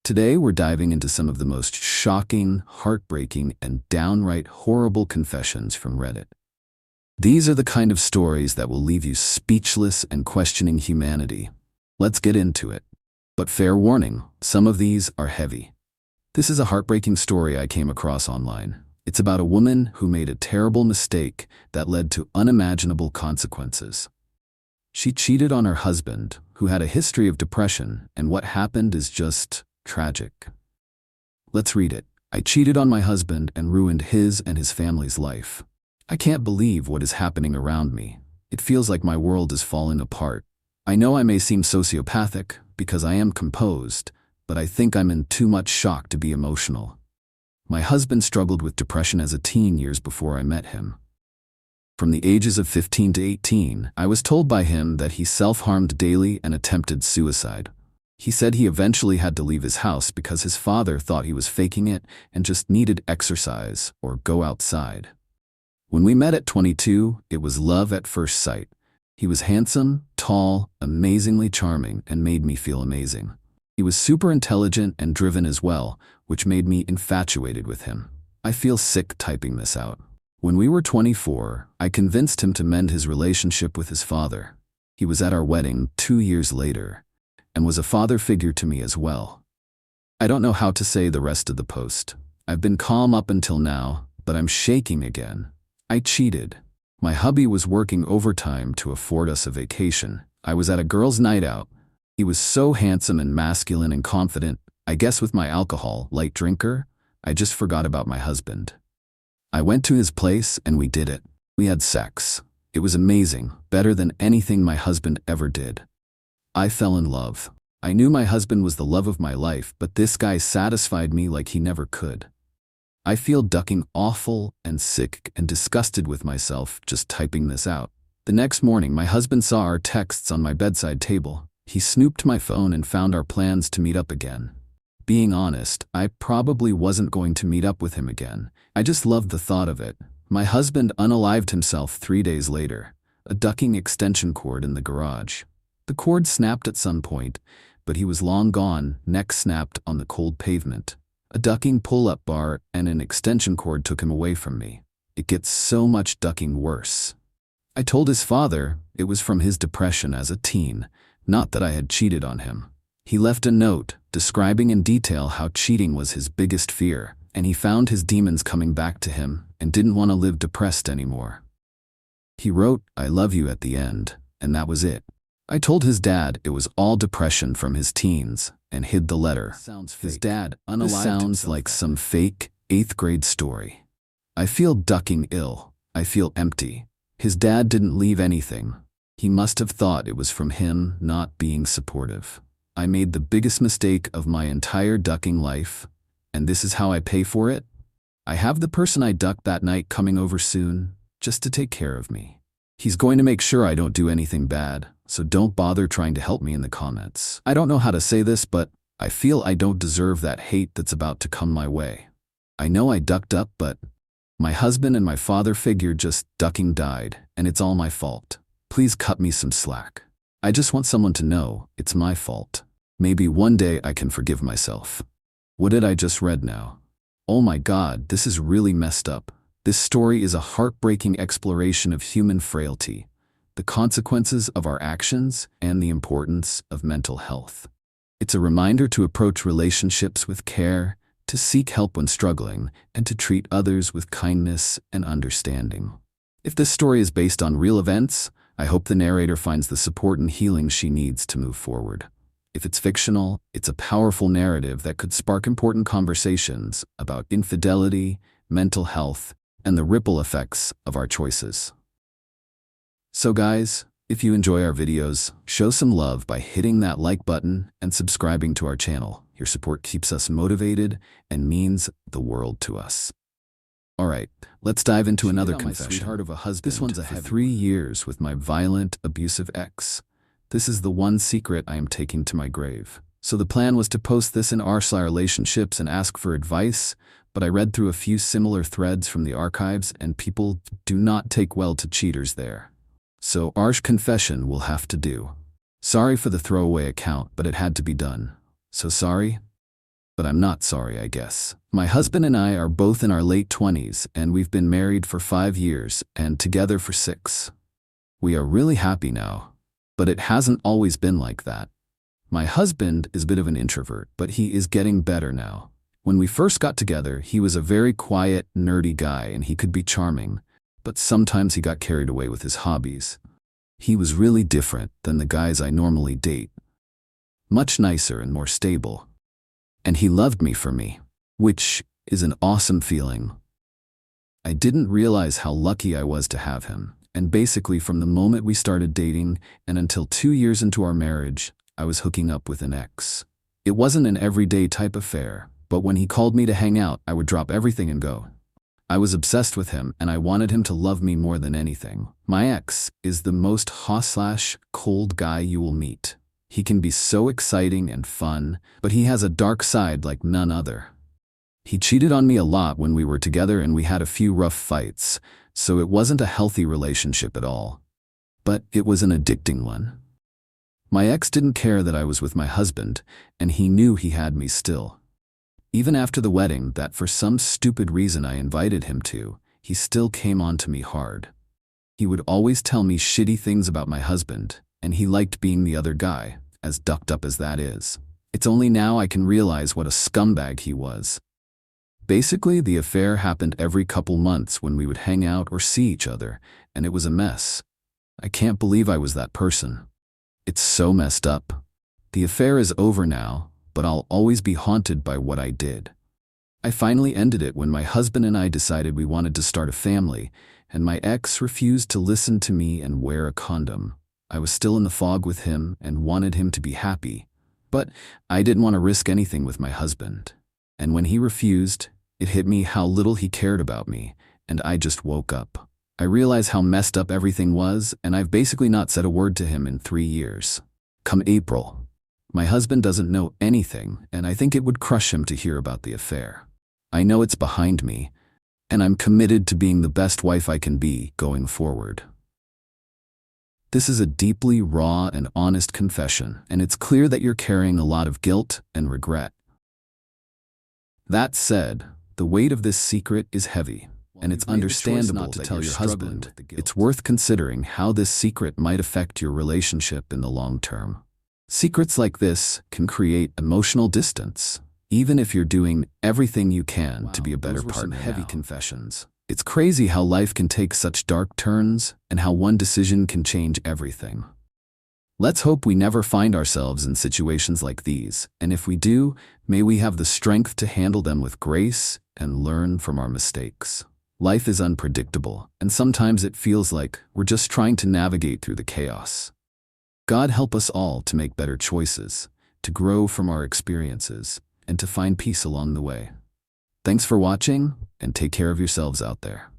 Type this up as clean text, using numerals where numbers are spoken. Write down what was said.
Today we're diving into some of the most shocking, heartbreaking, and downright horrible confessions from Reddit. These are the kind of stories that will leave you speechless and questioning humanity. Let's get into it. But fair warning, some of these are heavy. This is a heartbreaking story I came across online. It's about a woman who made a terrible mistake that led to unimaginable consequences. She cheated on her husband, who had a history of depression, and what happened is just tragic. Let's read it. I cheated on my husband and ruined his and his family's life. I can't believe what is happening around me. It feels like my world is falling apart. I know I may seem sociopathic because I am composed, but I think I'm in too much shock to be emotional. My husband struggled with depression as a teen years before I met him. From the ages of 15 to 18, I was told by him that he self-harmed daily and attempted suicide. He said he eventually had to leave his house because his father thought he was faking it and just needed exercise or go outside. When we met at 22, it was love at first sight. He was handsome, tall, amazingly charming, and made me feel amazing. He was super intelligent and driven as well, which made me infatuated with him. I feel sick typing this out. When we were 24, I convinced him to mend his relationship with his father. He was at our wedding 2 years later, and was a father figure to me as well. I don't know how to say the rest of the post. I've been calm up until now, but I'm shaking again. I cheated. My hubby was working overtime to afford us a vacation. I was at a girls' night out. He was so handsome and masculine and confident. I guess with my alcohol, light drinker, I just forgot about my husband. I went to his place and we did it. We had sex. It was amazing, better than anything my husband ever did. I fell in love. I knew my husband was the love of my life, but this guy satisfied me like he never could. I feel ducking awful and sick and disgusted with myself just typing this out. The next morning, my husband saw our texts on my bedside table. He snooped my phone and found our plans to meet up again. Being honest, I probably wasn't going to meet up with him again. I just loved the thought of it. My husband unalived himself 3 days later, a ducking extension cord in the garage. The cord snapped at some point, but he was long gone, neck snapped on the cold pavement. A ducking pull-up bar and an extension cord took him away from me. It gets so much ducking worse. I told his father it was from his depression as a teen, not that I had cheated on him. He left a note describing in detail how cheating was his biggest fear, and he found his demons coming back to him and didn't want to live depressed anymore. He wrote, "I love you" at the end, and that was it. I told his dad it was all depression from his teens and hid the letter. His dad unalived. This sounds like some fake 8th grade story. I feel ducking ill. I feel empty. His dad didn't leave anything. He must have thought it was from him not being supportive. I made the biggest mistake of my entire ducking life, and this is how I pay for it? I have the person I ducked that night coming over soon, just to take care of me. He's going to make sure I don't do anything bad, so don't bother trying to help me in the comments. I don't know how to say this, but I feel I don't deserve that hate that's about to come my way. I know I ducked up, but my husband and my father figure just ducking died, and it's all my fault. Please cut me some slack. I just want someone to know it's my fault. Maybe one day I can forgive myself. What did I just read now? Oh my God, this is really messed up. This story is a heartbreaking exploration of human frailty, the consequences of our actions, and the importance of mental health. It's a reminder to approach relationships with care, to seek help when struggling, and to treat others with kindness and understanding. If this story is based on real events, I hope the narrator finds the support and healing she needs to move forward. If it's fictional, it's a powerful narrative that could spark important conversations about infidelity, mental health, and the ripple effects of our choices. So guys, if you enjoy our videos, show some love by hitting that like button and subscribing to our channel. Your support keeps us motivated and means the world to us. Alright, let's dive into another confession. Sweetheart of a husband. This one's a heavy. For 3 years with my violent, abusive ex. This is the one secret I am taking to my grave. So the plan was to post this in r/relationships and ask for advice, but I read through a few similar threads from the archives and people do not take well to cheaters there. So harsh confession will have to do. Sorry for the throwaway account, but it had to be done. So sorry. but I'm not sorry, I guess. My husband and I are both in our late 20s, and we've been married for 5 years and together for 6. We are really happy now, but it hasn't always been like that. My husband is a bit of an introvert, but he is getting better now. When we first got together, he was a very quiet, nerdy guy, and he could be charming, but sometimes he got carried away with his hobbies. He was really different than the guys I normally date. Much nicer and more stable. And he loved me for me, which is an awesome feeling. I didn't realize how lucky I was to have him, and basically from the moment we started dating and until 2 years into our marriage, I was hooking up with an ex. It wasn't an everyday type affair, but when he called me to hang out, I would drop everything and go. I was obsessed with him, and I wanted him to love me more than anything. My ex is the most hot/cold guy you will meet. He can be so exciting and fun, but he has a dark side like none other. He cheated on me a lot when we were together, and we had a few rough fights, so it wasn't a healthy relationship at all. But it was an addicting one. My ex didn't care that I was with my husband, and he knew he had me still. Even after the wedding that for some stupid reason I invited him to, he still came on to me hard. He would always tell me shitty things about my husband, and he liked being the other guy, as ducked up as that is. It's only now I can realize what a scumbag he was. Basically, the affair happened every couple months when we would hang out or see each other, and it was a mess. I can't believe I was that person. It's so messed up. The affair is over now, but I'll always be haunted by what I did. I finally ended it when my husband and I decided we wanted to start a family, and my ex refused to listen to me and wear a condom. I was still in the fog with him and wanted him to be happy, but I didn't want to risk anything with my husband. And when he refused, it hit me how little he cared about me, and I just woke up. I realized how messed up everything was, and I've basically not said a word to him in 3 years. Come April, my husband doesn't know anything, and I think it would crush him to hear about the affair. I know it's behind me, and I'm committed to being the best wife I can be going forward. This is a deeply raw and honest confession, and it's clear that you're carrying a lot of guilt and regret. That said, the weight of this secret is heavy, and it's understandable not to tell your husband. It's worth considering how this secret might affect your relationship in the long term. Secrets like this can create emotional distance, even if you're doing everything you can to be a better partner. Heavy confessions. It's crazy how life can take such dark turns and how one decision can change everything. Let's hope we never find ourselves in situations like these, and if we do, may we have the strength to handle them with grace and learn from our mistakes. Life is unpredictable, and sometimes it feels like we're just trying to navigate through the chaos. God help us all to make better choices, to grow from our experiences, and to find peace along the way. Thanks for watching, and take care of yourselves out there.